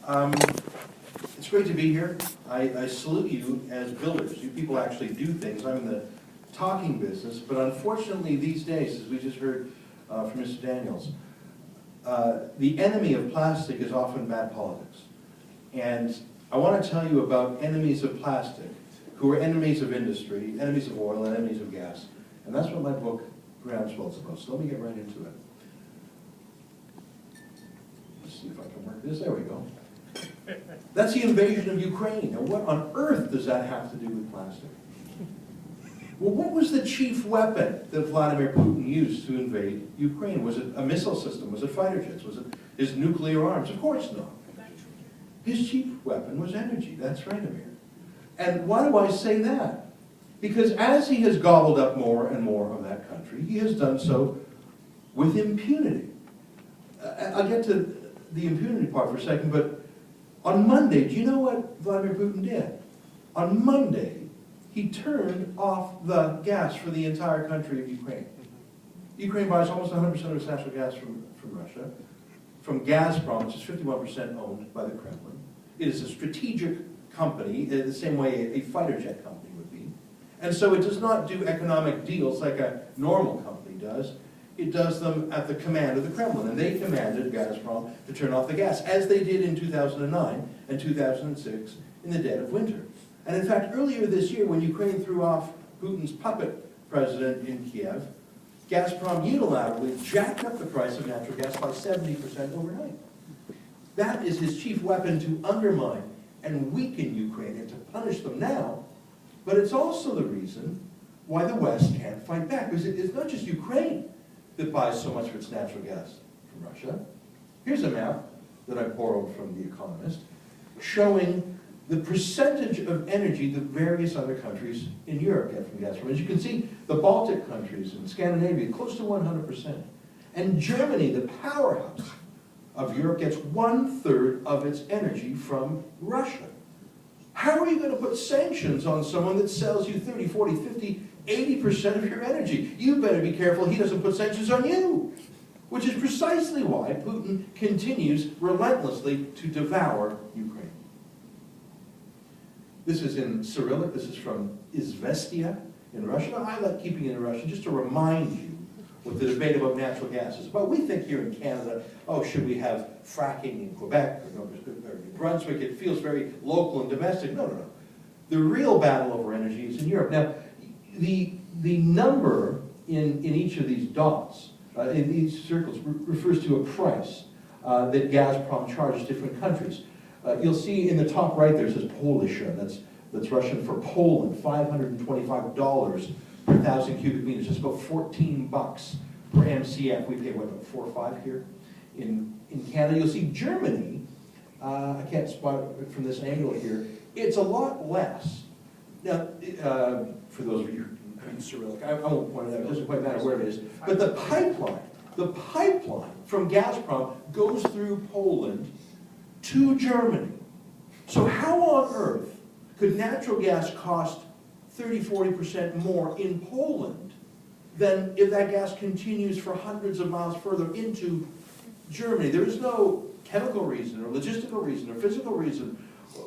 Um, it's great to be here. I salute you as builders. You people actually do things. I'm in the talking business, but unfortunately these days, as we just heard from Mr. Daniels, the enemy of plastic is often bad politics. And I want to tell you about enemies of plastic, who are enemies of industry, enemies of oil, and enemies of gas. And that's what my book, Groundswell, is about. So let me get right into it. Let's see if I can work this. There we go. That's the invasion of Ukraine. Now, what on earth does that have to do with plastic? Well, what was the chief weapon that Vladimir Putin used to invade Ukraine? Was it a missile system? Was it fighter jets? Was it his nuclear arms? Of course not. His chief weapon was energy. That's right, Amir. And why do I say that? Because as he has gobbled up more and more of that country, he has done so with impunity. I'll get to the impunity part for a second, but on Monday, do you know what Vladimir Putin did? On Monday, he turned off the gas for the entire country of Ukraine. Ukraine buys almost 100% of its natural gas from Russia, from Gazprom, which is 51% owned by the Kremlin. It is a strategic company, the same way a fighter jet company would be. And so it does not do economic deals like a normal company does. It does them at the command of the Kremlin. And they commanded Gazprom to turn off the gas, as they did in 2009 and 2006 in the dead of winter. And in fact, earlier this year, when Ukraine threw off Putin's puppet president in Kiev, Gazprom unilaterally jacked up the price of natural gas by 70% overnight. That is his chief weapon to undermine and weaken Ukraine and to punish them now. But it's also the reason why the West can't fight back. Because it's not just Ukraine that buys so much of its natural gas from Russia. Here's a map that I borrowed from The Economist showing the percentage of energy that various other countries in Europe get from Gazprom. As you can see, the Baltic countries and Scandinavia, close to 100%. And Germany, the powerhouse of Europe, gets 1/3 of its energy from Russia. How are you going to put sanctions on someone that sells you 30, 40, 50, 80% of your energy? You better be careful he doesn't put sanctions on you. Which is precisely why Putin continues relentlessly to devour Ukraine. This is in Cyrillic. This is from Izvestia in Russian. I like keeping it in Russian just to remind you what the debate about natural gas is about. We think here in Canada, oh, should we have fracking in Quebec or New Brunswick? It feels very local and domestic. No, no, no. The real battle over energy is in Europe. Now, the number in each of these dots, in these circles, refers to a price that Gazprom charges different countries. You'll see in the top right there it says Polish, that's Russian for Poland, $525 per 1,000 cubic meters. It's about $14 per MCF. We pay, what, about 4 or 5 here in Canada. You'll see Germany, I can't spot it from this angle here, it's a lot less. Now, for those of you who read Cyrillic, I won't point it out, it doesn't quite matter where it is, but the pipeline from Gazprom goes through Poland to Germany. So how on earth could natural gas cost 30, 40% more in Poland than if that gas continues for hundreds of miles further into Germany? There is no chemical reason or logistical reason or physical reason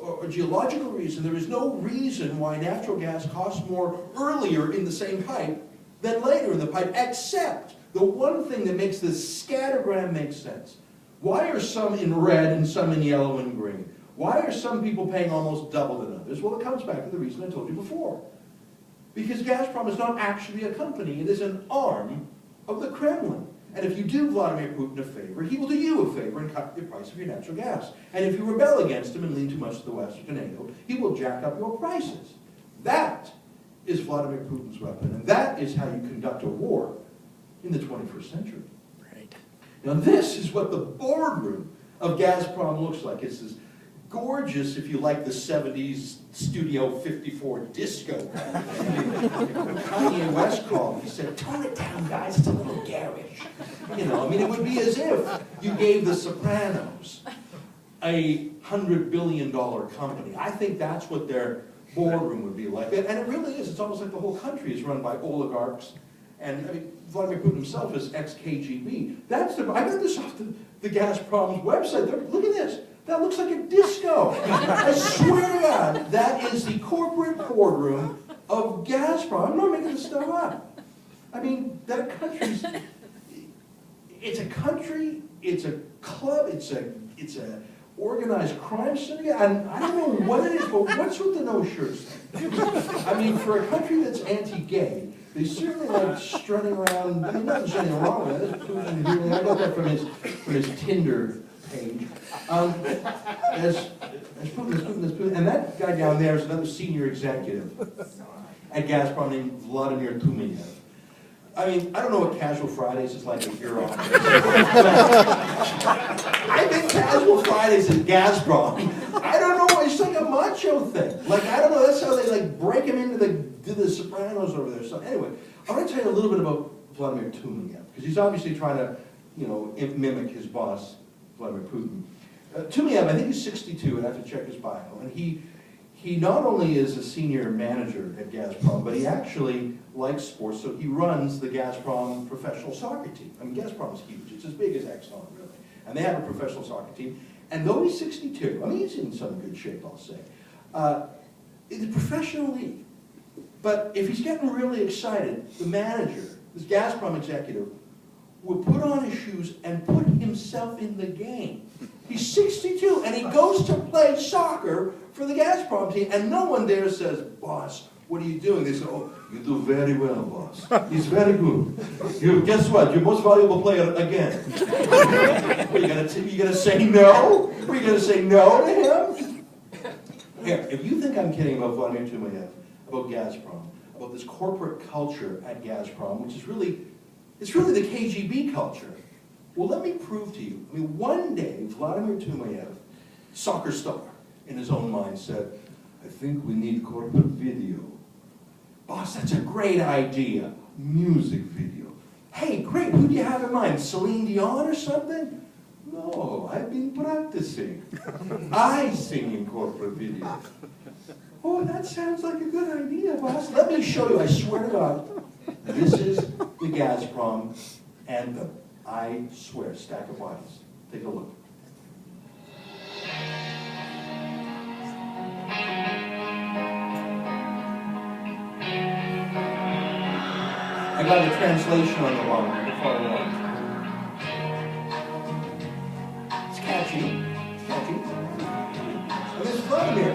or geological reason. There is no reason why natural gas costs more earlier in the same pipe than later in the pipe, except the one thing that makes this scattergram make sense. Why are some in red and some in yellow and green? Why are some people paying almost double than others? Well, it comes back to the reason I told you before. Because Gazprom is not actually a company, it is an arm of the Kremlin. And if you do Vladimir Putin a favor, he will do you a favor and cut the price of your natural gas. And if you rebel against him and lean too much to the West or to NATO, he will jack up your prices. That is Vladimir Putin's weapon, and that is how you conduct a war in the 21st century. Right. Now this is what the boardroom of Gazprom looks like. It's this gorgeous, if you like the 70s Studio 54 disco. Kanye West called. He said, "Tone it down, guys. It's a little garish." You know, I mean, it would be as if you gave The Sopranos a $100 billion company. I think that's what their boardroom would be like. And it really is. It's almost like the whole country is run by oligarchs. And I mean, Vladimir Putin himself is ex-KGB. I got this off the Gazprom's website. Look at this. That looks like a disco. I swear to God, that is the corporate boardroom of Gazprom. I'm not making this stuff up. I mean, that country's, it's a country, it's a club, it's a organized crime syndicate, and I don't know what it is, but what's with the no shirts thing? I mean, for a country that's anti-gay, they certainly like strutting around. I mean, nothing's anything wrong with it. I got that from his Tinder page. There's Putin, and that guy down there is another senior executive at Gazprom named Vladimir Tumeyev. I mean, I don't know what Casual Fridays is like at your office. I think Casual Fridays at Gazprom, I don't know, it's like a macho thing. Like, I don't know, that's how they like break him into the Sopranos over there. So anyway, I'm going to tell you a little bit about Vladimir Tumeyev, because he's obviously trying to, you know, mimic his boss, Vladimir Putin. Tumeyev, I think he's 62, and I have to check his bio, and he not only is a senior manager at Gazprom, but he actually likes sports, so he runs the Gazprom professional soccer team. I mean, Gazprom's huge. It's as big as Exxon, really. And they have a professional soccer team. And though he's 62, I mean, he's in some good shape, I'll say. It's a professional league. But if he's getting really excited, the manager, this Gazprom executive, will put on his shoes and put himself in the game. He's 62, and he goes to play soccer for the Gazprom team, and no one there says, "Boss, what are you doing?" They say, "Oh, you do very well, boss. He's very good. Guess what? Your most valuable player again." What, you gonna say no? Are you gonna say no to him? Here, if you think I'm kidding about Vladimir Tumeyev, about Gazprom, about this corporate culture at Gazprom, which is really, it's really the KGB culture. Well, let me prove to you. I mean, one day, Vladimir Tumeyev, soccer star, in his own mind said, "I think we need corporate video." "Boss, that's a great idea. Music video." "Hey, great, who do you have in mind? Celine Dion or something?" "No, I've been practicing. I sing in corporate video." "Oh, that sounds like a good idea, boss. Let me show you, I swear to God. This is the Gazprom anthem. I swear, stack of Bibles. Take a look. I got the translation on the bottom, the far right. It's catchy. It's catchy. And there's Vladimir.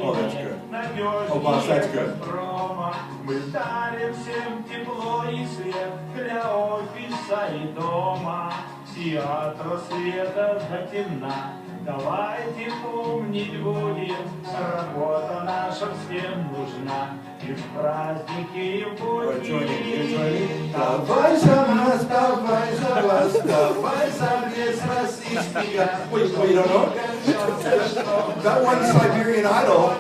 Oh, that's good. Oh, boss, that's good. Мы дарим всем тепло и свет для офиса и дома. И от рассвета до темна. Давайте помнить будем, работа наша всем нужна. И в праздники, и в будни. Давай за нас, давай за вас, давай за весь российский газ. Wait, you don't know? That one Siberian Idol,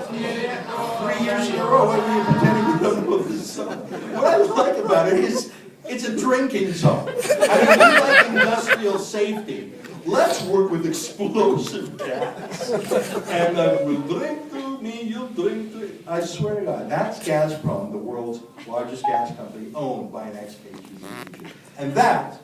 3 years in a row, and you're pretending you don't know this song. What I like about it is, it's a drinking song. I mean, we like industrial safety. Let's work with explosive gas. And we'll drink to me, you'll drink to me. I swear to God, that's Gazprom, the world's largest gas company, owned by an ex-KGB. And that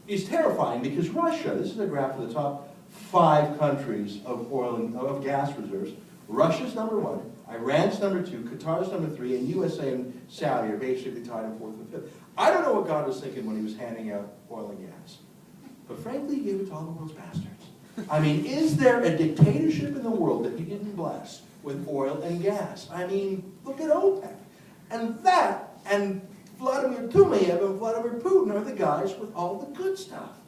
is terrifying because Russia, this is a graph of the top 5 countries of oil and of gas reserves. Russia's number 1, Iran's number 2, Qatar's number 3, and USA and Saudi are basically tied in 4th and 5th. I don't know what God was thinking when he was handing out oil and gas. But frankly, he gave it to all the world's bastards. I mean, is there a dictatorship in the world that he didn't bless with oil and gas? I mean, look at OPEC. And that, and Vladimir Tumeyev and Vladimir Putin are the guys with all the good stuff.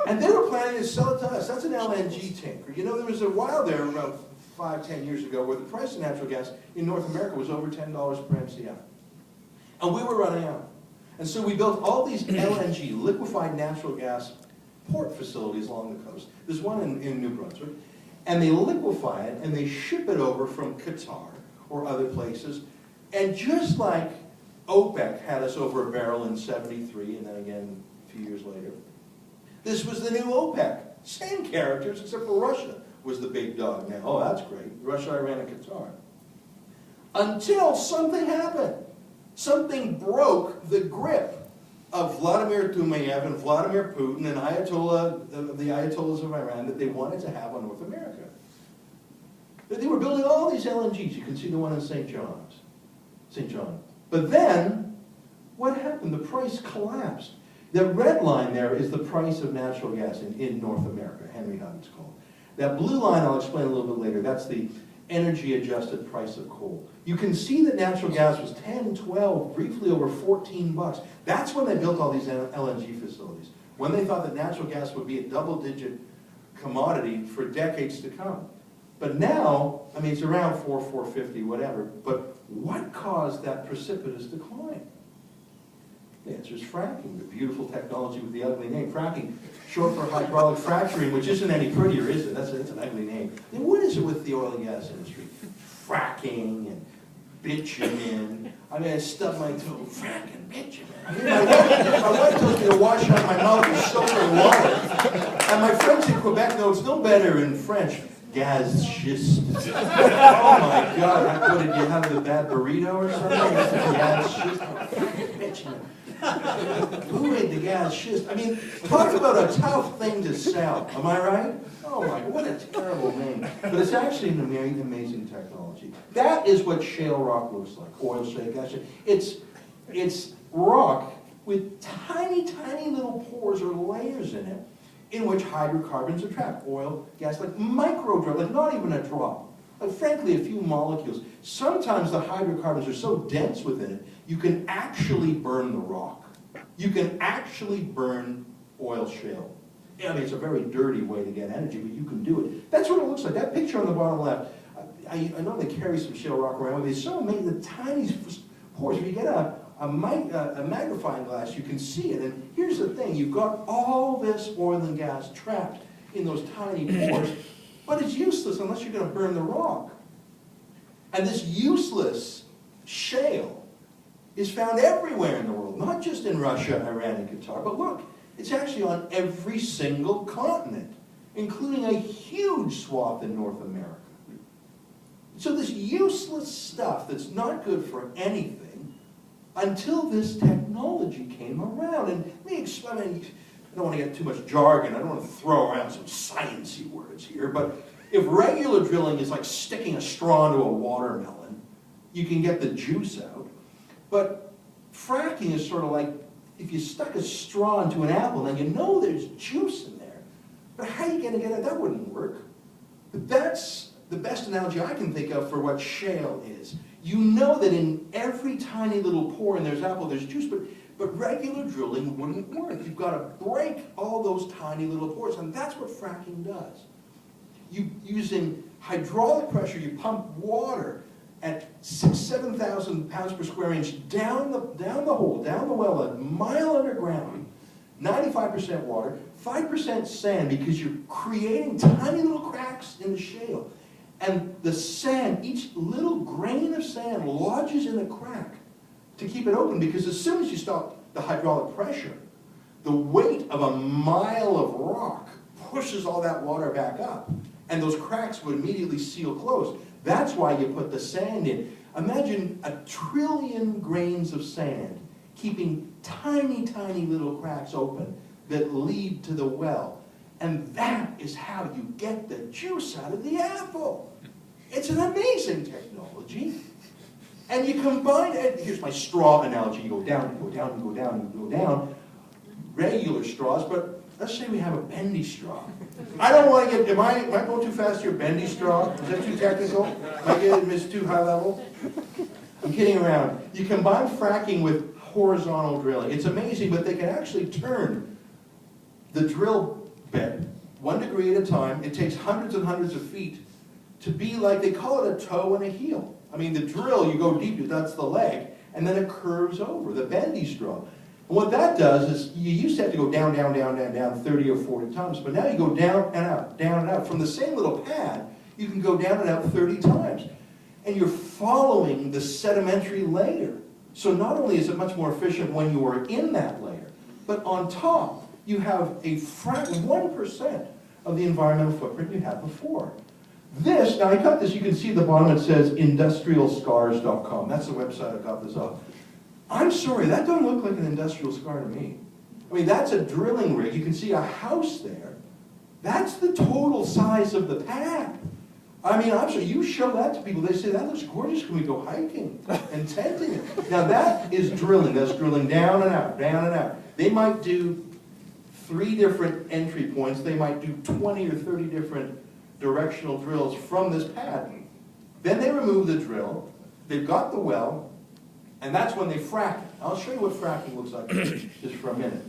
And they were planning to sell it to us. That's an LNG tanker. You know, there was a while there, about 5-10 years ago, where the price of natural gas in North America was over $10 per MCF. And we were running out. And so we built all these LNG, liquefied natural gas, port facilities along the coast. There's one in New Brunswick. And they liquefy it, and they ship it over from Qatar or other places. And just like OPEC had us over a barrel in '73, and then again a few years later, this was the new OPEC. Same characters, except for Russia was the big dog now. Oh, that's great. Russia, Iran, and Qatar. Until something happened. Something broke the grip of Vladimir Dumayev and Vladimir Putin and the Ayatollahs of Iran that they wanted to have on North America. They were building all these LNGs. You can see the one in St. John. But then, what happened? The price collapsed. The red line there is the price of natural gas in North America, Henry Hub it's called. That blue line, I'll explain a little bit later, that's the energy-adjusted price of coal. You can see that natural gas was 10, 12, briefly over 14 bucks. That's when they built all these LNG facilities, when they thought that natural gas would be a double-digit commodity for decades to come. But now, I mean, it's around $4.50, whatever, but what caused that precipitous decline? The answer is fracking, the beautiful technology with the ugly name. Fracking, short for hydraulic fracturing, which isn't any prettier, is it? That's an ugly name. Then what is it with the oil and gas industry? Fracking and bitumen. I mean, I stubbed my toe. Fracking bitumen. I mean, my wife tells me to wash out my mouth with soap and water. And my friends in Quebec know it's no better in French. Gaz schist. Oh my God! What did you have, the bad burrito or something? Gaz schist. Fracking bitumen. Who made the gas schist? I mean, talk about a tough thing to sell. Am I right? Oh my, what a terrible name. But it's actually an amazing technology. That is what shale rock looks like. Oil shale, gas shale. It's rock with tiny, tiny little pores or layers in it in which hydrocarbons are trapped. Oil, gas, like micro drop, like not even a drop. Like frankly, a few molecules. Sometimes the hydrocarbons are so dense within it, you can actually burn the rock. You can actually burn oil shale. I mean, it's a very dirty way to get energy, but you can do it. That's what it looks like. That picture on the bottom left, I know they carry some shale rock around with you. They so made the tiny pores. If you get a magnifying glass, you can see it. And here's the thing. You've got all this oil and gas trapped in those tiny pores, but it's useless unless you're going to burn the rock. And this useless shale is found everywhere in the world, not just in Russia, Iran, and Qatar, but look, it's actually on every single continent, including a huge swath in North America. So this useless stuff that's not good for anything until this technology came around. And let me explain, I don't want to get too much jargon, I don't want to throw around some sciencey words here, but if regular drilling is like sticking a straw into a watermelon, you can get the juice out. But fracking is sort of like if you stuck a straw into an apple, then you know there's juice in there. But how are you going to get it? That wouldn't work. But that's the best analogy I can think of for what shale is. You know that in every tiny little pore in there's apple, there's juice, but regular drilling wouldn't work. You've got to break all those tiny little pores, and that's what fracking does. Using hydraulic pressure, you pump water at 7,000 pounds per square inch down the hole, down the well, a mile underground, 95% water, 5% sand, because you're creating tiny little cracks in the shale. And the sand, each little grain of sand lodges in a crack to keep it open, because as soon as you stop the hydraulic pressure, the weight of a mile of rock pushes all that water back up, and those cracks would immediately seal closed. That's why you put the sand in. Imagine 1 trillion grains of sand keeping tiny, tiny little cracks open that lead to the well. And that is how you get the juice out of the apple. It's an amazing technology. And you combine it, here's my straw analogy, you go down, you go down, you go down, you go down. Regular straws, but let's say we have a bendy straw. I don't want to get, am I going too fast here? Bendy straw? Is that too technical? Am I getting this too high level? I'm kidding around. You combine fracking with horizontal drilling. It's amazing, but they can actually turn the drill bit 1 degree at a time. It takes hundreds and hundreds of feet to be like, they call it a toe and a heel. I mean, the drill, you go deep, that's the leg, and then it curves over, the bendy straw. And what that does is, you used to have to go down, down, down, down, down 30 or 40 times, but now you go down and out, down and out. From the same little pad, you can go down and out 30 times. And you're following the sedimentary layer. So not only is it much more efficient when you are in that layer, but on top, you have a 1% of the environmental footprint you had before. This, now I got this, you can see at the bottom it says industrialscars.com. That's the website I got this off. I'm sorry, that don't look like an industrial scar to me. I mean, that's a drilling rig. You can see a house there. That's the total size of the pad. I mean, I'm sorry, you show that to people, they say, that looks gorgeous, can we go hiking and tenting it? Now that is drilling, that's drilling down and out, down and out. They might do 3 different entry points, they might do 20 or 30 different directional drills from this pad. Then they remove the drill, they've got the well, and that's when they frack it. I'll show you what fracking looks like just for a minute.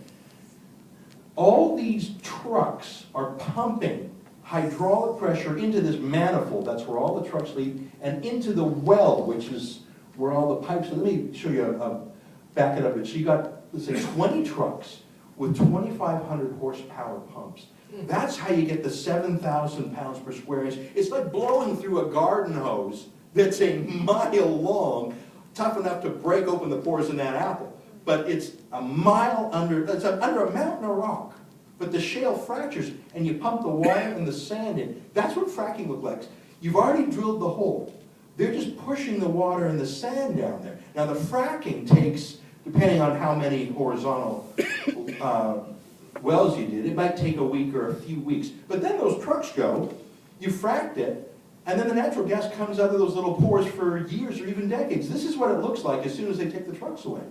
All these trucks are pumping hydraulic pressure into this manifold, that's where all the trucks leave, and into the well, which is where all the pipes are. Let me show you, back it up. So you got, let's say, 20 trucks with 2,500 horsepower pumps. That's how you get the 7,000 pounds per square inch. It's like blowing through a garden hose that's a mile long, tough enough to break open the pores in that apple. But it's a mile under, it's under a mountain of rock. But the shale fractures, and you pump the water and the sand in. That's what fracking looks like. You've already drilled the hole. They're just pushing the water and the sand down there. Now the fracking takes, depending on how many horizontal wells you did, it might take a week or a few weeks. But then those trucks go, you fracked it, and then the natural gas comes out of those little pores for years or even decades. This is what it looks like as soon as they take the trucks away.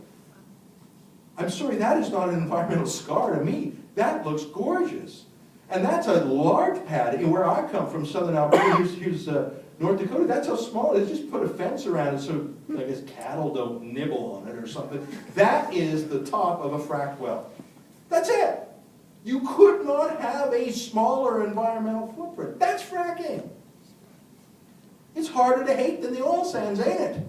I'm sorry, that is not an environmental scar to me. That looks gorgeous. And that's a large pad. And where I come from, southern Alberta, here's North Dakota, that's how small it is. Just put a fence around it so I guess cattle don't nibble on it or something. That is the top of a fracked well. That's it. You could not have a smaller environmental footprint. That's fracking. It's harder to hate than the oil sands, ain't it?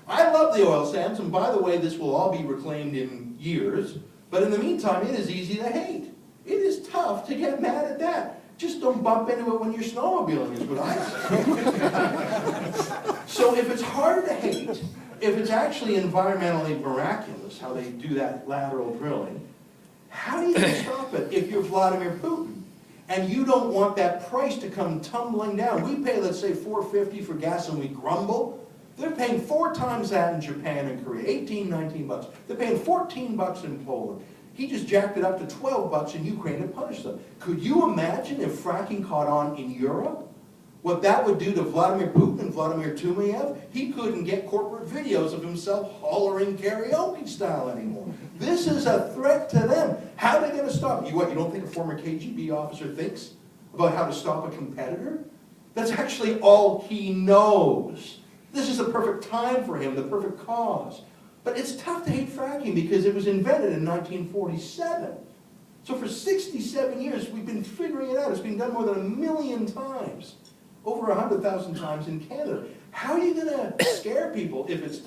I love the oil sands, and by the way, this will all be reclaimed in years, but in the meantime, it is easy to hate. It is tough to get mad at that. Just don't bump into it when you're snowmobiling is what I say. So if it's hard to hate, if it's actually environmentally miraculous how they do that lateral drilling, how do you stop it if you're Vladimir Putin and you don't want that price to come tumbling down? We pay, let's say, $4.50 for gas and we grumble. They're paying 4 times that in Japan and Korea, 18, 19 bucks. They're paying 14 bucks in Poland. He just jacked it up to 12 bucks in Ukraine to punish them. Could you imagine if fracking caught on in Europe? What that would do to Vladimir Putin and Vladimir Tumayev? He couldn't get corporate videos of himself hollering karaoke style anymore. This is a threat to them. How are they going to stop it? You what, you don't think a former KGB officer thinks about how to stop a competitor? That's actually all he knows. This is the perfect time for him, the perfect cause. But it's tough to hate fracking because it was invented in 1947. So for 67 years, we've been figuring it out. It's been done more than 1 million times, over 100,000 times in Canada. How are you going to scare people if it's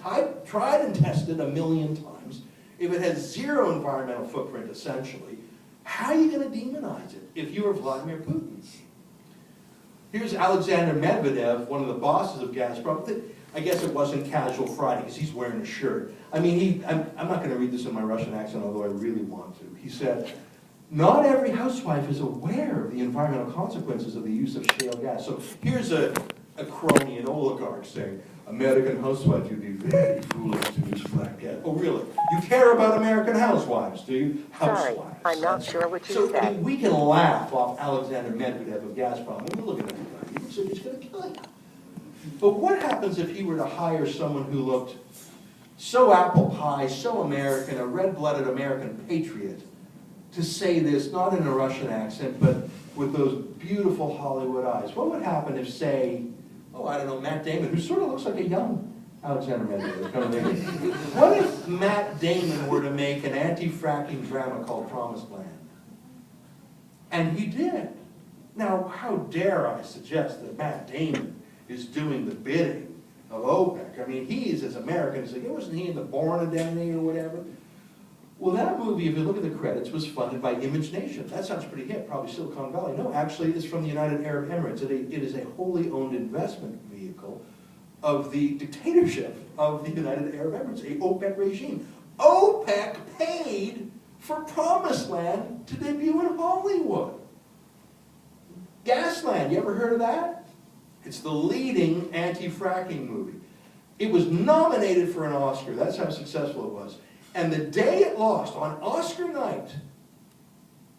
tried and tested 1 million times, if it has 0 environmental footprint, essentially? How are you going to demonize it if you are Vladimir Putin? Here's Alexander Medvedev, one of the bosses of Gazprom. I guess it wasn't casual Friday because he's wearing a shirt. I mean, I'm not going to read this in my Russian accent, although I really want to. He said, not every housewife is aware of the environmental consequences of the use of shale gas. So here's a crony, an oligarch saying, American housewives, you'd be very foolish to use flat gas. Oh, really? You care about American housewives, do you? Housewives. Sorry, I'm not sure what you so, said. I mean, we can laugh off Alexander Medvedev of Gazprom. I mean, look at that guy. He said he's going to kill him. But what happens if he were to hire someone who looked so apple pie, so American, a red-blooded American patriot, to say this, not in a Russian accent, but with those beautiful Hollywood eyes? What would happen if, say, oh, I don't know, Matt Damon, who sort of looks like a young Alexander Medvedev. What if Matt Damon were to make an anti-fracking drama called Promised Land? And he did. Now, how dare I suggest that Matt Damon is doing the bidding of OPEC? I mean, he is as American as, wasn't he in the Born Identity or whatever? Well, that movie, if you look at the credits, was funded by Image Nation. That sounds pretty hip, probably Silicon Valley. No, actually, it's from the United Arab Emirates. It is a wholly owned investment vehicle of the dictatorship of the United Arab Emirates, a OPEC regime. OPEC paid for Promised Land to debut in Hollywood. Gasland, you ever heard of that? It's the leading anti-fracking movie. It was nominated for an Oscar. That's how successful it was. And the day it lost, on Oscar night,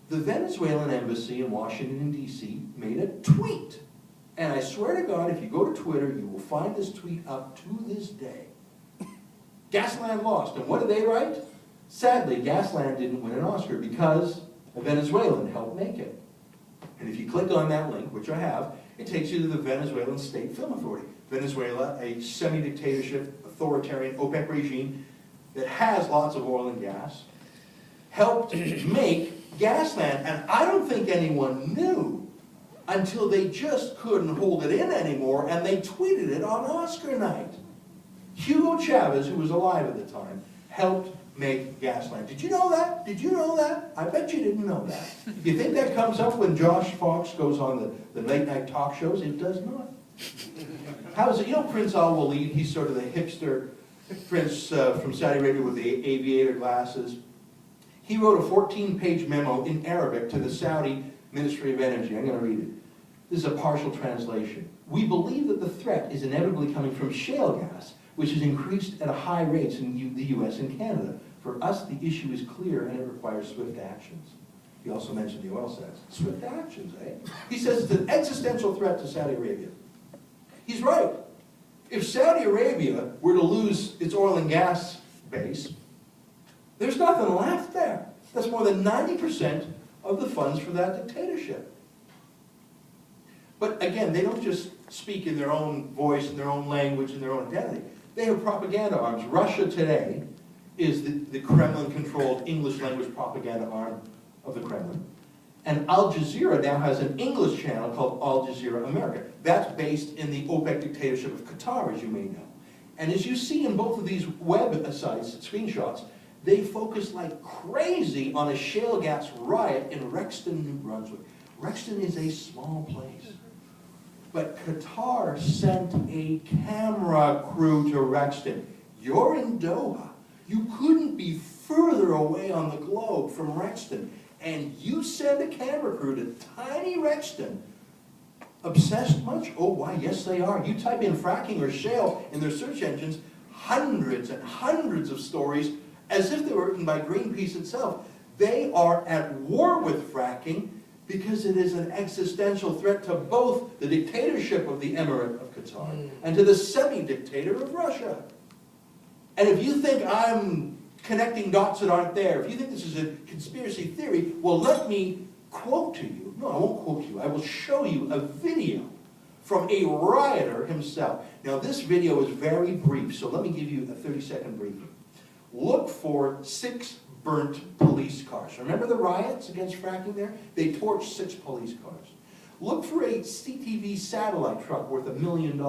the Venezuelan embassy in Washington, D.C. made a tweet. And I swear to God, if you go to Twitter, you will find this tweet up to this day. Gasland lost. And what did they write? Sadly, Gasland didn't win an Oscar because a Venezuelan helped make it. And if you click on that link, which I have, it takes you to the Venezuelan State Film Authority. Venezuela, a semi-dictatorship, authoritarian OPEC regime that has lots of oil and gas, helped make Gasland. And I don't think anyone knew until they just couldn't hold it in anymore, and they tweeted it on Oscar night. Hugo Chavez, who was alive at the time, helped make Gasland. Did you know that? Did you know that? I bet you didn't know that. You think that comes up when Josh Fox goes on the late night talk shows? It does not. How is it? You know Prince Al Walid, he's sort of the hipster prince from Saudi Arabia with the aviator glasses. He wrote a 14-page memo in Arabic to the Saudi Ministry of Energy. I'm going to read it. This is a partial translation. We believe that the threat is inevitably coming from shale gas, which has increased at a high rate in the US and Canada. For us, the issue is clear and it requires swift actions. He also mentioned the oil sands. Swift actions, eh? He says it's an existential threat to Saudi Arabia. He's right. If Saudi Arabia were to lose its oil and gas base, there's nothing left there. That's more than 90% of the funds for that dictatorship. But again, they don't just speak in their own voice, in their own language, in their own identity. They have propaganda arms. Russia today is the Kremlin-controlled English-language propaganda arm of the Kremlin. And Al Jazeera now has an English channel called Al Jazeera America. That's based in the OPEC dictatorship of Qatar, as you may know. And as you see in both of these web sites, screenshots, they focus like crazy on a shale gas riot in Rexton, New Brunswick. Rexton is a small place. But Qatar sent a camera crew to Rexton. You're in Doha. You couldn't be further away on the globe from Rexton. And you send a camera crew to tiny Rexton. Obsessed much? Oh, why, yes they are. You type in fracking or shale in their search engines, hundreds and hundreds of stories, as if they were written by Greenpeace itself. They are at war with fracking because it is an existential threat to both the dictatorship of the Emirate of Qatar and to the semi-dictator of Russia. And if you think I'm connecting dots that aren't there, if you think this is a conspiracy theory, well, let me quote to you. No, I won't quote you. I will show you a video from a rioter himself. Now, this video is very brief, so let me give you a 30-second briefing. Look for 6 burnt police cars. Remember the riots against fracking there? They torched 6 police cars. Look for a CTV satellite truck worth $1 million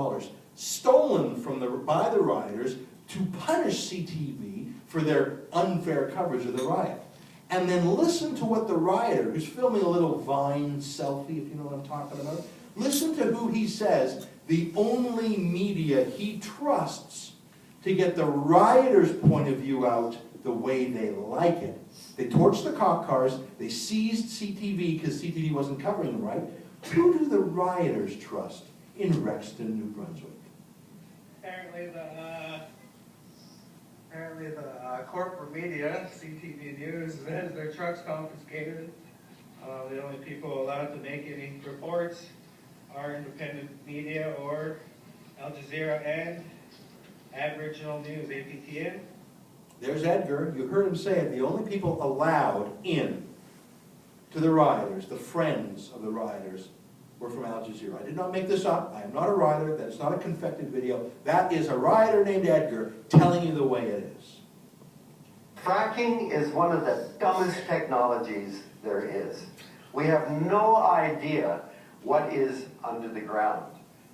stolen by the rioters to punish CTV for their unfair coverage of the riot. And then listen to what the rioter, who's filming a little Vine selfie, if you know what I'm talking about, listen to who he says the only media he trusts to get the rioters' point of view out the way they like it. They torched the cop cars, they seized CTV because CTV wasn't covering them right. Who do the rioters trust in Rexton, New Brunswick? Apparently the corporate media, CTV News, has their trucks confiscated. The only people allowed to make any reports are independent media or Al Jazeera and Aboriginal News, APTN. There's Edgar. You heard him say it. The only people allowed in to the rioters, the friends of the rioters, were from Al Jazeera. I did not make this up. I am not a rioter. That is not a confected video. That is a rioter named Edgar telling you the way it is. Fracking is one of the dumbest technologies there is. We have no idea what is under the ground.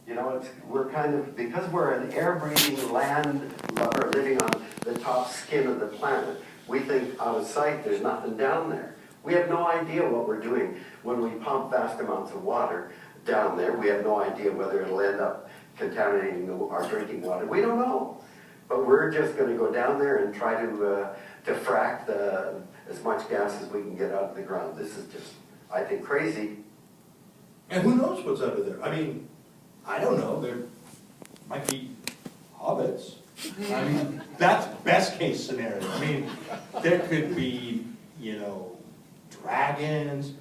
You know, we're kind of, because we're an air-breathing land lover living on the top skin of the planet, we think out of sight there's nothing down there. We have no idea what we're doing when we pump vast amounts of water down there. We have no idea whether it'll end up contaminating our drinking water. We don't know. But we're just going to go down there and try to frack as much gas as we can get out of the ground. This is just, I think, crazy. And who knows what's under there? I mean, I don't know. There might be hobbits. I mean, that's best case scenario. I mean, there could be, you know, dragons.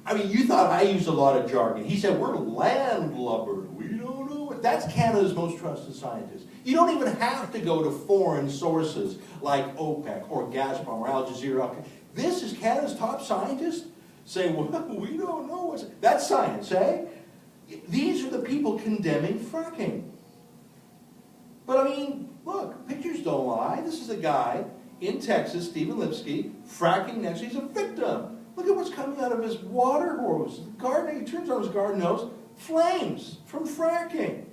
I mean, you thought I used a lot of jargon. He said, we're landlubbers. We don't know it. That's Canada's most trusted scientist. You don't even have to go to foreign sources like OPEC or Gazprom or Al Jazeera. This is Canada's top scientist saying, well, we don't know what's... That's science, eh? These are the people condemning fracking. But I mean, look, pictures don't lie. This is a guy in Texas, Stephen Lipsky, fracking next. He's a victim. Look at what's coming out of his water hose. The garden, he turns on his garden hose, flames from fracking.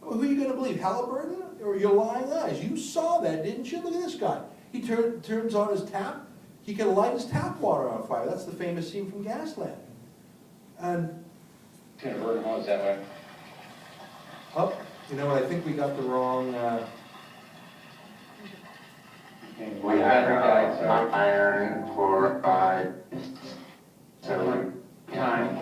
Well, who are you going to believe, Halliburton or your lying eyes? You saw that, didn't you? Look at this guy. He turns on his tap. He can light his tap water on fire. That's the famous scene from Gasland. And Gonna burn hose that way. oh, you know what? I think we got the wrong. We have iron chloride. So time.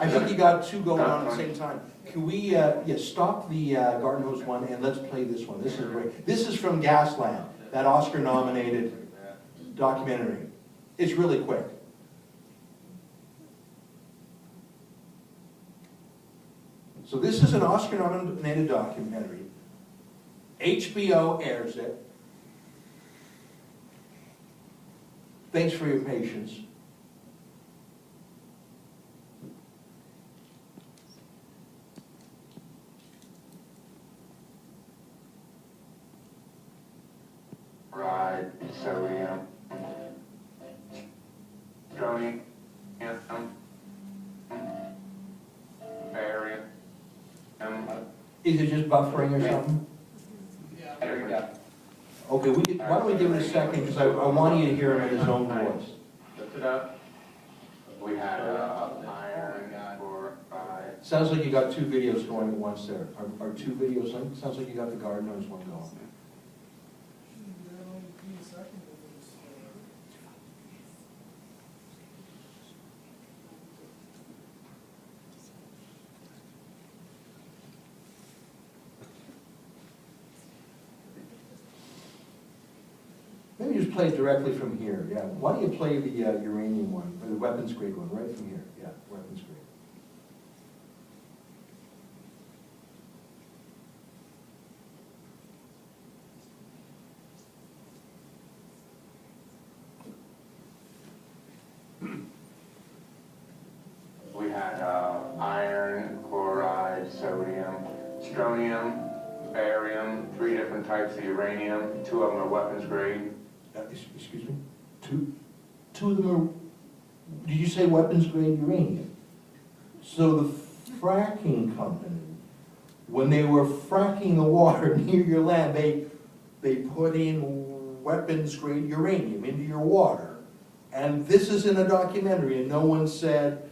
I think you got two going on at the same time. Can we, stop the garden hose one and let's play this one. This is great. This is from Gasland, that Oscar-nominated documentary. It's really quick. So this is an Oscar-nominated documentary. HBO airs it. Thanks for your patience. Right, sodium. Strontium. Barium. Is it just buffering or something? There you go. Okay, why don't we give it a second, because I want you to hear him in his own voice. Lift it up. We had iron chloride. Sounds like you got two videos going at once there. Are two videos linked? Sounds like you got the garden hose one going. Maybe just play it directly from here, yeah. Why don't you play the uranium one, or the weapons grade one, right from here, yeah, weapons grade. We had iron, chloride, sodium, strontium, barium, 3 different types of uranium. 2 of them are weapons grade. Excuse me? Two of them are, did you say weapons grade uranium? So the fracking company, when they were fracking the water near your land, they put in weapons grade uranium into your water. And this is in a documentary, and no one said,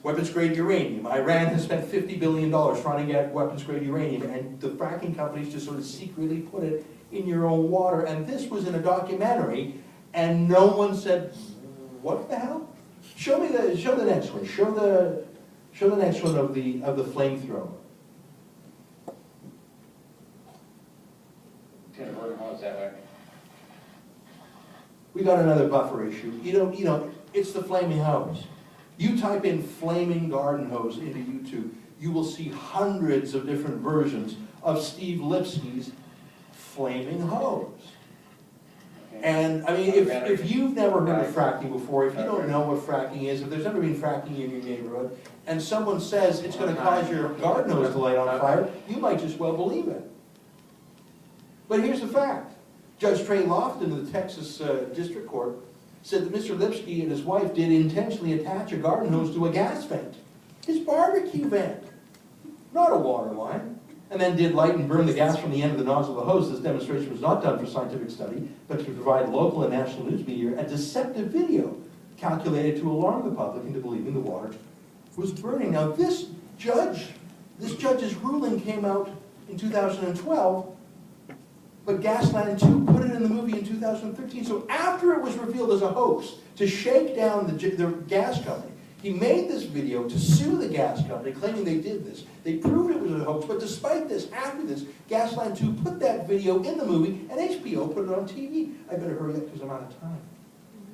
weapons grade uranium. Iran has spent $50 billion trying to get weapons grade uranium, and the fracking companies just sort of secretly put it in your own water. And this was in a documentary, and no one said, what the hell? Show the next one. Show the next one of the flamethrower. Gonna burn hose that way. We got another buffer issue. You know, it's the flaming hose. You type in flaming garden hose into YouTube, you will see hundreds of different versions of Steve Lipsky's flaming hose. And I mean, if you've never heard of fracking before, if you don't know what fracking is, if there's never been fracking in your neighborhood, and someone says it's going to cause your garden hose to light on fire, you might just well believe it. But here's the fact. Judge Trey Lofton of the Texas District Court said that Mr. Lipsky and his wife did intentionally attach a garden hose to a gas vent, his barbecue vent, not a water line, and then did light and burn the gas from the end of the nozzle of the hose. This demonstration was not done for scientific study, but to provide local and national news media a deceptive video calculated to alarm the public into believing the water was burning. Now this judge's ruling came out in 2012, but Gasland 2 put it in the movie in 2013. So after it was revealed as a hoax to shake down the gas company, He made this video to sue the gas company, claiming they did this. They proved it was a hoax, but despite this, after this, Gasland 2 put that video in the movie, and HBO put it on TV. I better hurry up because I'm out of time.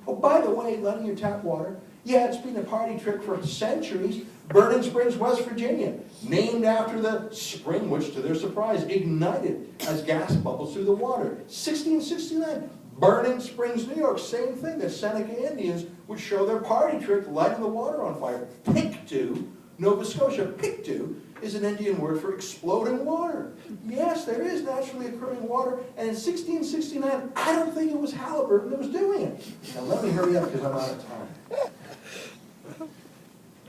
Oh, by the way, letting your tap water, yeah, it's been a party trick for centuries. Burning Springs, West Virginia, named after the spring which, to their surprise, ignited as gas bubbles through the water. 1669, Burning Springs, New York, same thing. The Seneca Indians would show their party trick lighting the water on fire. Pictou, Nova Scotia, Pictou is an Indian word for exploding water. Yes, there is naturally occurring water, and in 1669, I don't think it was Halliburton that was doing it. Now let me hurry up because I'm out of time.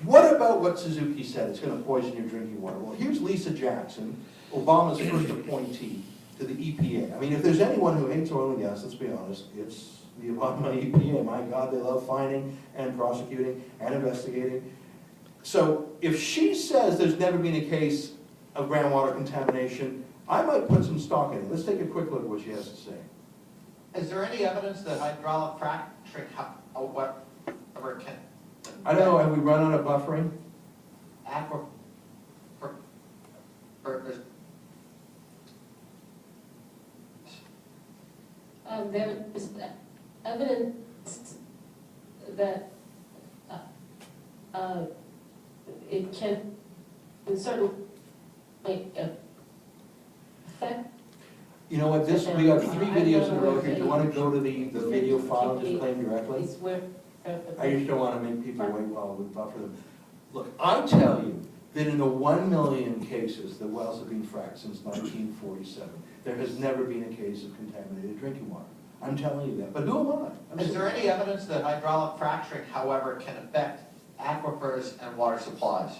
What about what Suzuki said? It's going to poison your drinking water. Well, here's Lisa Jackson, Obama's first appointee to the EPA. I mean, if there's anyone who hates oil and gas, let's be honest, it's the Obama EPA. My God, they love finding and prosecuting and investigating. So if she says there's never been a case of groundwater contamination, I might put some stock in it. Let's take a quick look at what she has to say. Is there any evidence that hydraulic fracturing, whatever can... I don't know, have we run out of buffering? There is evidence that it can certainly affect. You know what, this, we got 3 videos in a row here. Do you want to go to the video file and just play them directly? I just don't want to make people wait while we buffer them. Look, I tell you that in the 1 million cases that wells have been fracked since 1947, there has never been a case of contaminated drinking water. I'm telling you that. But who am I? Is there any evidence that hydraulic fracturing, however, can affect aquifers and water supplies?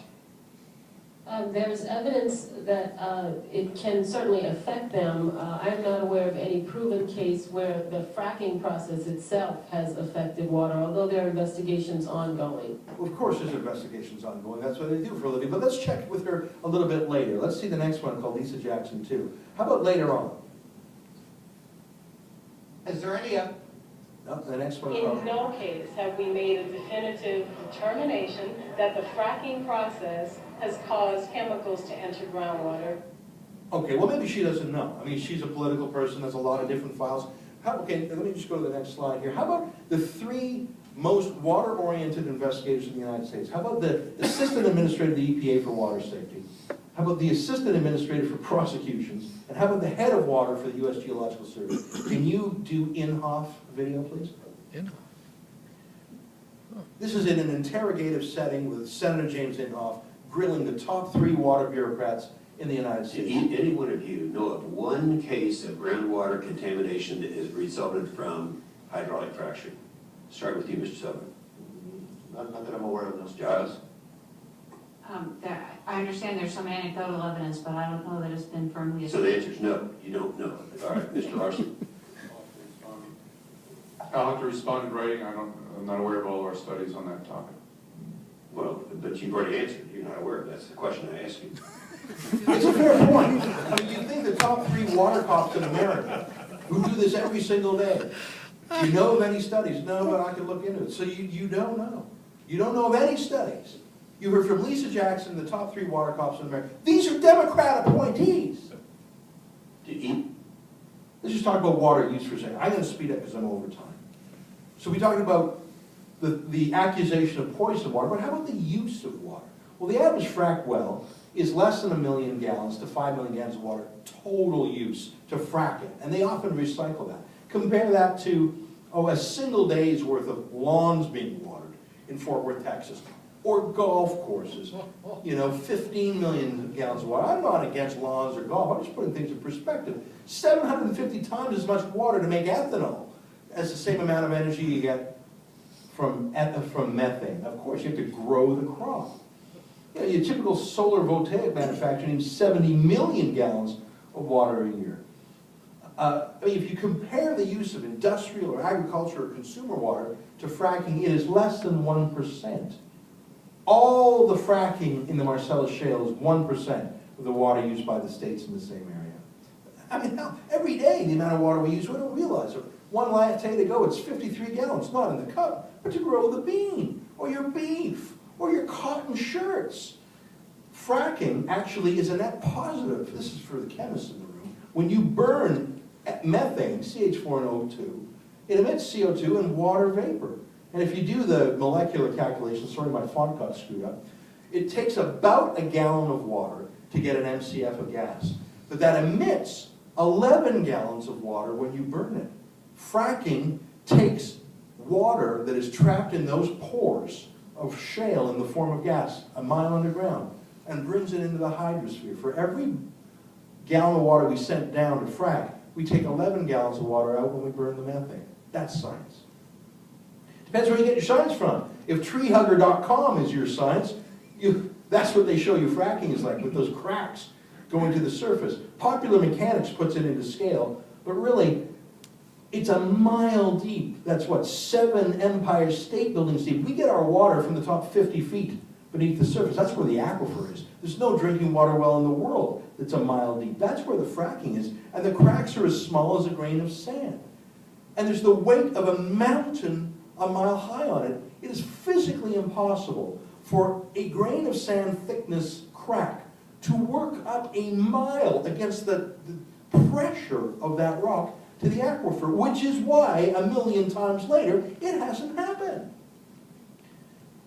There's evidence that it can certainly affect them. I'm not aware of any proven case where the fracking process itself has affected water, although there are investigations ongoing. Well, of course there's investigations ongoing. That's what they do for a living. But let's check with her a little bit later. Let's see the next one called Lisa Jackson 2. How about later on? Is there any... No, the next one. In no case have we made a definitive determination that the fracking process has caused chemicals to enter groundwater. Okay, well maybe she doesn't know. I mean, she's a political person, there's a lot of different files. Okay, let me just go to the next slide here. How about the 3 most water-oriented investigators in the United States? How about the Assistant Administrator of the EPA for Water Safety? How about the Assistant Administrator for Prosecutions? And how about the Head of Water for the U.S. Geological Survey? Can you do Inhofe video, please? Inhofe. This is in an interrogative setting with Senator James Inhofe grilling the top 3 water bureaucrats in the United States. Do any one of you know of one case of groundwater contamination that has resulted from hydraulic fracturing? Start with you, Mr. Sullivan. Not that I'm aware of those. Giles? I understand there's some anecdotal evidence, but I don't know that it's been firmly So the answer is no, you don't know. All right, Mr. Larson. I'll have to respond in writing. I'm not aware of all our studies on that topic. Well, but you've already answered. You're not aware. That's the question I asked you. It's a fair point. I mean, you think the top 3 water cops in America who do this every single day, you know of any studies? No, but I can look into it. So you don't know. You don't know of any studies. You heard from Lisa Jackson, the top 3 water cops in America. These are Democrat appointees. Let's just talk about water use for a second. I'm going to speed up because I'm over time. So we talked about the accusation of poison water, but how about the use of water? Well, the average frack well is less than 1 million gallons to 5 million gallons of water total use to frack it, and they often recycle that. Compare that to, a single day's worth of lawns being watered in Fort Worth, Texas, or golf courses. 15 million gallons of water. I'm not against lawns or golf, I'm just putting things in perspective. 750 times as much water to make ethanol as the same amount of energy you get from methane. Of course, you have to grow the crop. Your typical solar voltaic manufacturer needs 70 million gallons of water a year. If you compare the use of industrial or agriculture or consumer water to fracking, it is less than 1%. All the fracking in the Marcellus Shale is 1% of the water used by the states in the same area. I mean, every day the amount of water we use, we don't realize it. 1 latte to go, it's 53 gallons, not in the cup, but to grow the bean, or your beef, Or your cotton shirts. Fracking actually is a net positive. This is for the chemists in the room. When you burn methane, CH4 and O2, it emits CO2 and water vapor. And if you do the molecular calculations, sorry my font got screwed up, it takes about a gallon of water to get an MCF of gas. But that emits 11 gallons of water when you burn it. Fracking takes water that is trapped in those pores of shale in the form of gas a mile underground and brings it into the hydrosphere. For every gallon of water we sent down to frack, we take 11 gallons of water out when we burn the methane. That's science. Depends where you get your science from. If treehugger.com is your science, that's what they show you fracking is like, with those cracks going to the surface. Popular Mechanics puts it into scale, but really, it's a mile deep. That's what, 7 Empire State Buildings deep. We get our water from the top 50 feet beneath the surface. That's where the aquifer is. There's no drinking water well in the world that's a mile deep. That's where the fracking is. And the cracks are as small as a grain of sand. And there's the weight of a mountain a mile high on it. It is physically impossible for a grain of sand thickness crack to work up a mile against the pressure of that rock to the aquifer, which is why 1,000,000 times later it hasn't happened.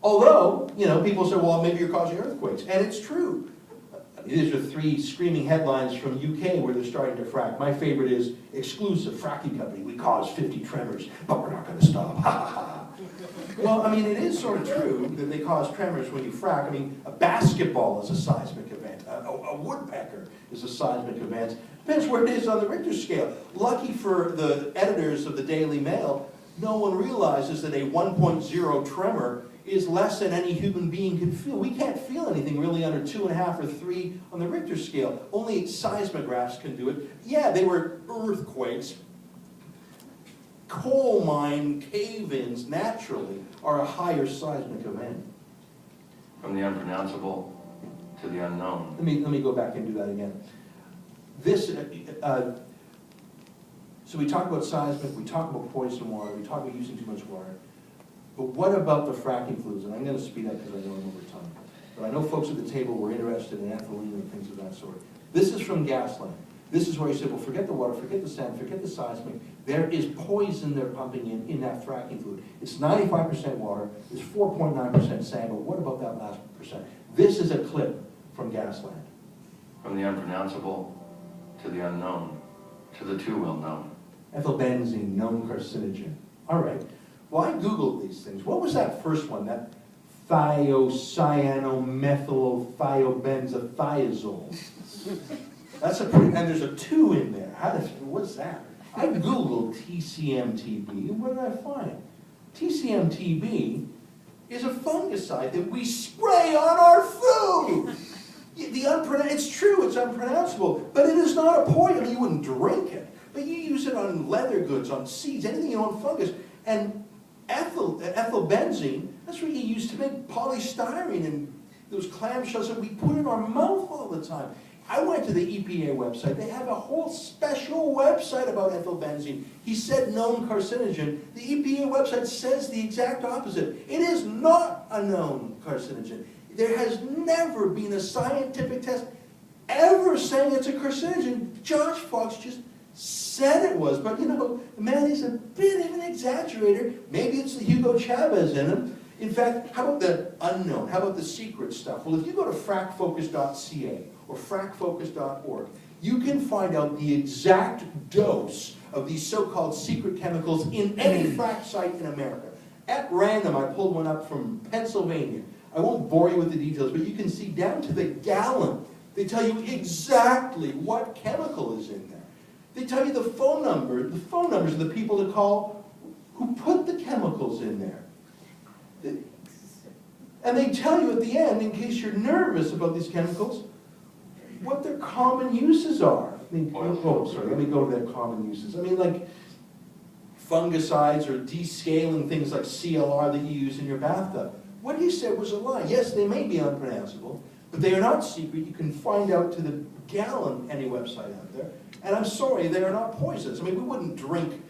Although, people say, well, maybe you're causing earthquakes, and it's true. These are 3 screaming headlines from UK where they're starting to frack. My favorite is, exclusive fracking company, we caused 50 tremors, but we're not going to stop. Ha ha ha. Well, it is sort of true that they cause tremors when you frack. A basketball is a seismic event. A woodpecker is a seismic event. Depends where it is on the Richter scale. Lucky for the editors of the Daily Mail, no one realizes that a 1.0 tremor is less than any human being can feel. We can't feel anything really under 2.5 or 3 on the Richter scale. Only seismographs can do it. Yeah, they were earthquakes. Coal mine cave-ins, naturally, are a higher seismic event. From the unpronounceable to the unknown. Let me go back and do that again. So we talk about seismic, we talk about poison water, we talk about using too much water. But what about the fracking fluids? And I'm going to speed up because I know I'm over time. But I know folks at the table were interested in ethylene and things of that sort. This is from Gasland. This is where he said, well, forget the water, forget the sand, forget the seismic. There is poison they're pumping in that fracking fluid. It's 95% water, it's 4.9% sand, but what about that last percent? This is a clip from Gasland. From the unpronounceable to the unknown, to the too well known. Ethylbenzene, known carcinogen. All right. Well, I Googled these things. What was that first one? That thiocyanomethylthiobenzothiazole. That's a pretty, and there's a 2 in there. What's that? I Googled TCMTB, and what did I find? TCMTB is a fungicide that we spray on our food. It's true, it's unpronounceable, but it is not a poison. You wouldn't drink it, but you use it on leather goods, on seeds, anything on fungus. And ethylbenzene, that's what you use to make polystyrene and those clamshells that we put in our mouth all the time. I went to the EPA website. They have a whole special website about ethylbenzene. He said known carcinogen. The EPA website says the exact opposite. It is not a known carcinogen. There has never been a scientific test ever saying it's a carcinogen. Josh Fox just said it was, but the man is a bit of an exaggerator. Maybe it's the Hugo Chavez in him. In fact, how about the unknown? How about the secret stuff? Well, if you go to fracfocus.ca or fracfocus.org, you can find out the exact dose of these so-called secret chemicals in any frac site in America. At random, I pulled one up from Pennsylvania. I won't bore you with the details, but you can see down to the gallon. They tell you exactly what chemical is in there. They tell you the phone numbers of the people to call who put the chemicals in there. And they tell you at the end, in case you're nervous about these chemicals, what their common uses are. Let me go to their common uses. Like fungicides or descaling things like CLR that you use in your bathtub. What he said was a lie. Yes, they may be unpronounceable, but they are not secret. You can find out to the gallon any website out there. And I'm sorry, they are not poisons. We wouldn't drink,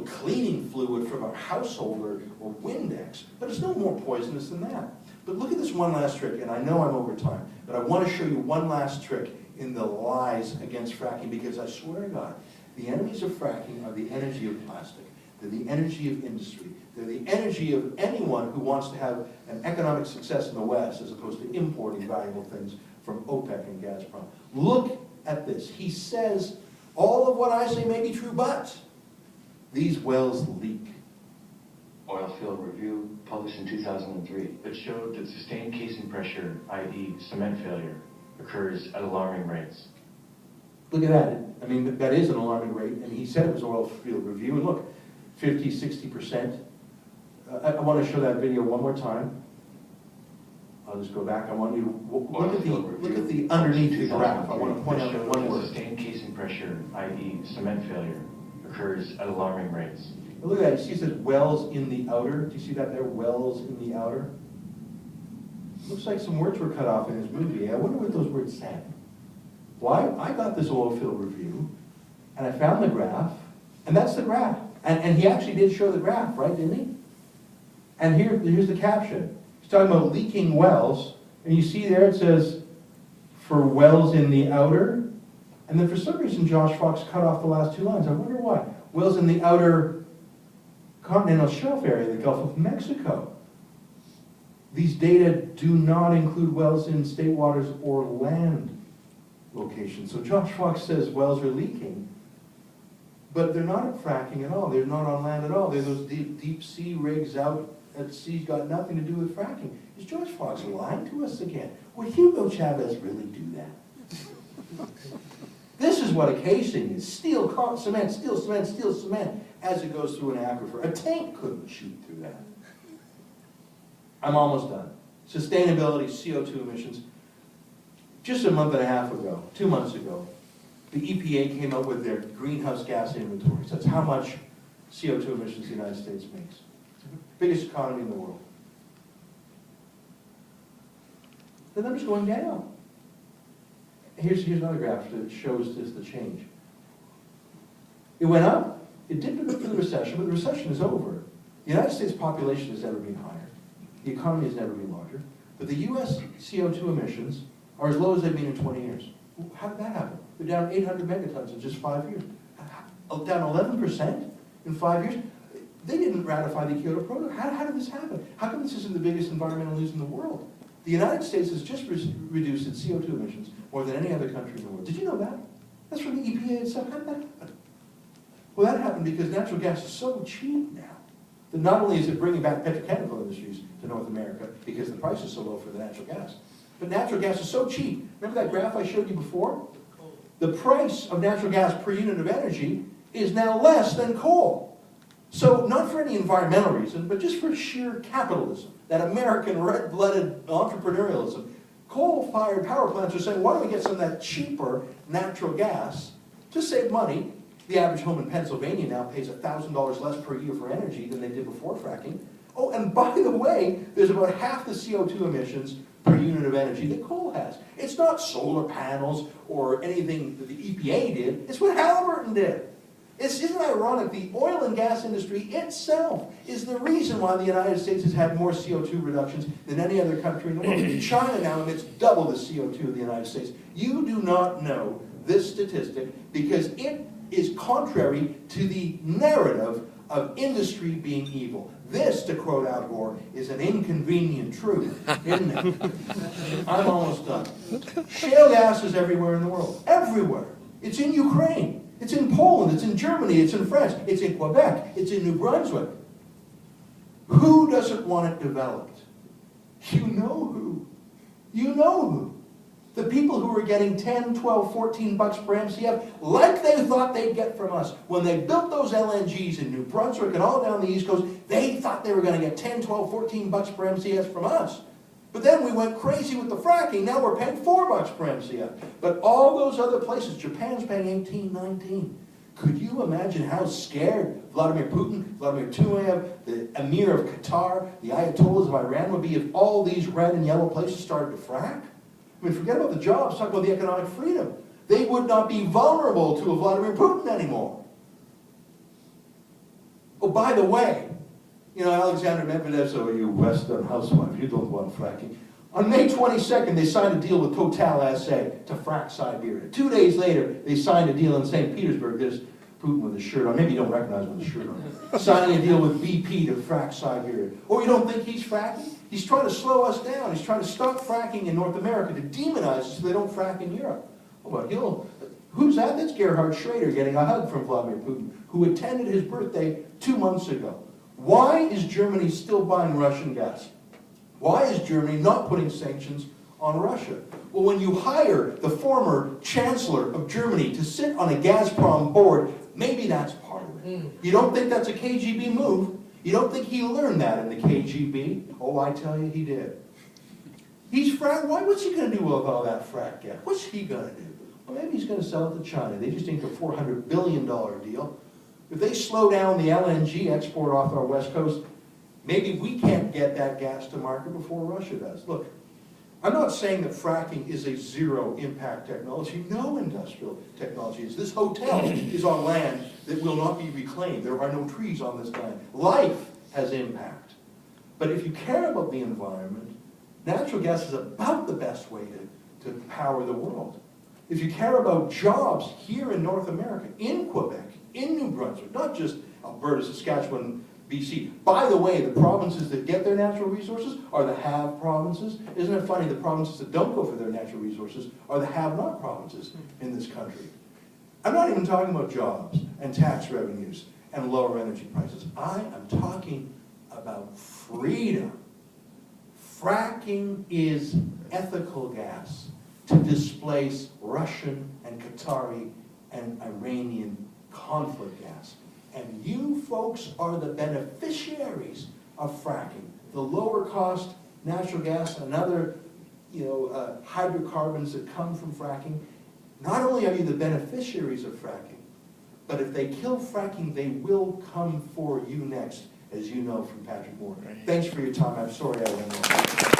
cleaning fluid from a household or Windex, but it's no more poisonous than that. But look at this one last trick, and I know I'm over time, but I want to show you one last trick in the lies against fracking, because I swear to God, the enemies of fracking are the energy of plastic. They're the energy of industry. They're the energy of anyone who wants to have an economic success in the West as opposed to importing valuable things from OPEC and Gazprom. Look at this. He says, all of what I say may be true, but these wells leak. Oil field review published in 2003 that showed that sustained casing pressure, i.e. cement failure, occurs at alarming rates. Look at that. I mean, that is an alarming rate, and he said it was oil field review, and look, 50, 60%. I want to show that video one more time. I'll just go back. I want you to look at the underneath the graph. I want to point out one word. Sustained casing pressure, i.e. cement failure, occurs at alarming rates. Look at that. You see it says wells in the outer. Do you see that there? Wells in the outer. Looks like some words were cut off in his movie. I wonder what those words said. Well, I got this oil field review, and I found the graph, and that's the graph. And he actually did show the graph, right, didn't he? And here's the caption. He's talking about leaking wells, and you see there it says, for wells in the outer, and then for some reason Josh Fox cut off the last two lines. I wonder why. Wells in the outer continental shelf area, the Gulf of Mexico. These data do not include wells in state waters or land locations. So Josh Fox says wells are leaking, but they're not at fracking at all. They're not on land at all. They're those deep sea rigs out at sea, got nothing to do with fracking. Is Josh Fox lying to us again? Would Hugo Chavez really do that? This is what a casing is. Steel, cement, steel, cement, steel, cement, as it goes through an aquifer. A tank couldn't shoot through that. I'm almost done. Sustainability, CO2 emissions. Just a month and a half ago, 2 months ago, the EPA came out with their greenhouse gas inventories. That's how much CO2 emissions the United States makes. Biggest economy in the world. The number's going down. Here's another graph that shows this, the change. It went up, it dipped a bit for the recession, but the recession is over. The United States population has never been higher. The economy has never been larger. But the US CO2 emissions are as low as they've been in 20 years. How did that happen? They're down 800 megatons in just 5 years. Down 11% in 5 years? They didn't ratify the Kyoto Protocol. How did this happen? How come this isn't the biggest environmental news in the world? The United States has just reduced its CO2 emissions more than any other country in the world. Did you know that? That's from the EPA itself. How did that happen? Well, that happened because natural gas is so cheap now that not only is it bringing back petrochemical industries to North America because the price is so low for the natural gas, but natural gas is so cheap. Remember that graph I showed you before? The price of natural gas per unit of energy is now less than coal. So not for any environmental reason, but just for sheer capitalism, that American red-blooded entrepreneurialism. Coal-fired power plants are saying, why don't we get some of that cheaper natural gas to save money? The average home in Pennsylvania now pays $1,000 less per year for energy than they did before fracking. Oh, and by the way, there's about half the CO2 emissions per unit of energy that coal has. It's not solar panels or anything that the EPA did. It's what Halliburton did. Isn't it ironic? The oil and gas industry itself is the reason why the United States has had more CO2 reductions than any other country in the world. China now emits double the CO2 of the United States. You do not know this statistic because it is contrary to the narrative of industry being evil. This, to quote Al Gore, is an inconvenient truth, isn't it? I'm almost done. Shale gas is everywhere in the world. Everywhere. It's in Ukraine. It's in Poland, it's in Germany, it's in France, it's in Quebec, it's in New Brunswick. Who doesn't want it developed? You know who. You know who. The people who are getting 10, 12, 14 bucks per MCF, like they thought they'd get from us. When they built those LNGs in New Brunswick and all down the East Coast, they thought they were going to get 10, 12, 14 bucks per MCF from us. But then we went crazy with the fracking. Now we're paying 4 bucks per MCF. But all those other places, Japan's paying 18, 19. Could you imagine how scared Vladimir Putin, Vladimir Tuayev, the Emir of Qatar, the Ayatollahs of Iran would be if all these red and yellow places started to frack? I mean, forget about the jobs, talk about the economic freedom. They would not be vulnerable to a Vladimir Putin anymore. Oh, by the way, you know, Alexander Medvedev's, oh, you Western housewife, you don't want fracking. On May 22nd, they signed a deal with Total SA to frack Siberia. 2 days later, they signed a deal in St. Petersburg. There's Putin with a shirt on. Maybe you don't recognize him with a shirt on. Signing a deal with BP to frack Siberia. Or you don't think he's fracking? He's trying to slow us down. He's trying to stop fracking in North America, to demonize us so they don't frack in Europe. Oh, but who's that? That's Gerhard Schrader getting a hug from Vladimir Putin, who attended his birthday 2 months ago. Why is Germany still buying Russian gas? Why is Germany not putting sanctions on Russia? Well, when you hire the former Chancellor of Germany to sit on a Gazprom board, maybe that's part of it. You don't think that's a KGB move? You don't think he learned that in the KGB? Oh, I tell you, he did. He's what's he going to do with all that frack gas? What's he going to do? Well, maybe he's going to sell it to China. They just inked a $400 billion deal. If they slow down the LNG export off our west coast, maybe we can't get that gas to market before Russia does. Look, I'm not saying that fracking is a zero-impact technology. No industrial technology is. This hotel is on land that will not be reclaimed. There are no trees on this land. Life has impact. But if you care about the environment, natural gas is about the best way to power the world. If you care about jobs here in North America, in Quebec, in New Brunswick, not just Alberta, Saskatchewan, BC. By the way, the provinces that get their natural resources are the have provinces. Isn't it funny, the provinces that don't go for their natural resources are the have-not provinces in this country. I'm not even talking about jobs and tax revenues and lower energy prices. I am talking about freedom. Fracking is ethical gas to displace Russian and Qatari and Iranian conflict gas. And you folks are the beneficiaries of fracking. The lower cost natural gas and other hydrocarbons that come from fracking. Not only are you the beneficiaries of fracking, but if they kill fracking, they will come for you next, as you know from Patrick Moore. Thanks for your time. I'm sorry I went over.